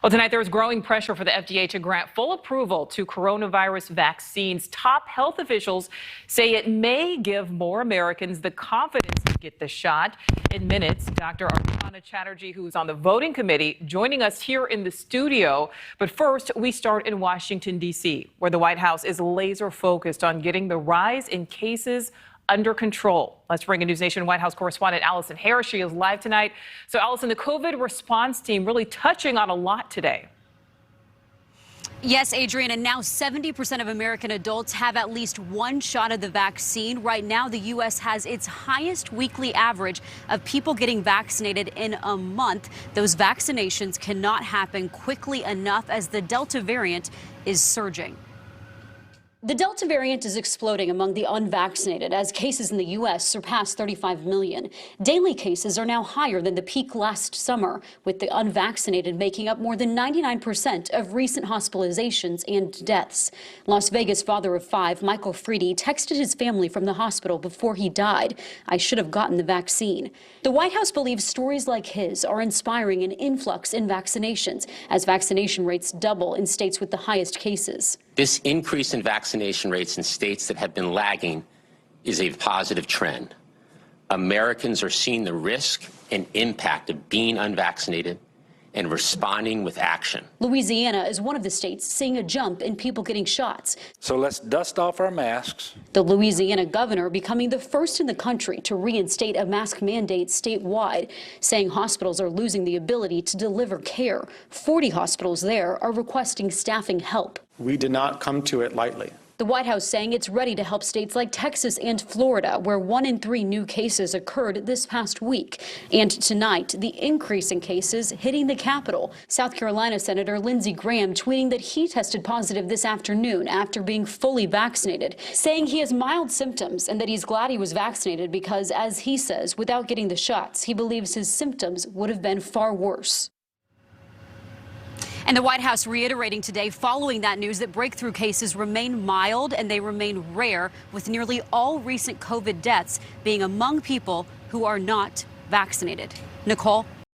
Well, tonight there is growing pressure for the FDA to grant full approval to coronavirus vaccines. Top health officials say it may give more Americans the confidence to get the shot. In minutes, Dr. Arpana Chatterjee, who is on the voting committee, joining us here in the studio. But first, we start in Washington, D.C., where the White House is laser focused on getting the rise in cases under control. Let's bring in NewsNation White House correspondent Allison Harris. She is live tonight. So, Allison, the COVID response team really touching on a lot today. Yes, Adrian, and now 70% of American adults have at least one shot of the vaccine. Right now, the U.S. has its highest weekly average of people getting vaccinated in a month. Those vaccinations cannot happen quickly enough as the Delta variant is surging. The Delta variant is exploding among the unvaccinated as cases in the U.S. surpass 35 million. Daily cases are now higher than the peak last summer, with the unvaccinated making up more than 99% of recent hospitalizations and deaths. Las Vegas father of 5, Michael Freedy, texted his family from the hospital before he died, "I should have gotten the vaccine." The White House believes stories like his are inspiring an influx in vaccinations as vaccination rates double in states with the highest cases. This increase in vaccination rates in states that have been lagging is a positive trend. Americans are seeing the risk and impact of being unvaccinated and responding with action. Louisiana is one of the states seeing a jump in people getting shots. So let's dust off our masks. The Louisiana governor becoming the first in the country to reinstate a mask mandate statewide, saying hospitals are losing the ability to deliver care. 40 hospitals there are requesting staffing help. We did not come to it lightly. The White House saying it's ready to help states like Texas and Florida, where 1 in 3 new cases occurred this past week. And tonight, the increase in cases hitting the Capitol. South Carolina Senator Lindsey Graham tweeting that he tested positive this afternoon after being fully vaccinated, saying he has mild symptoms and that he's glad he was vaccinated because, as he says, without getting the shots, he believes his symptoms would have been far worse. And the White House reiterating today following that news that breakthrough cases remain mild and they remain rare, with nearly all recent COVID deaths being among people who are not vaccinated. Nicole?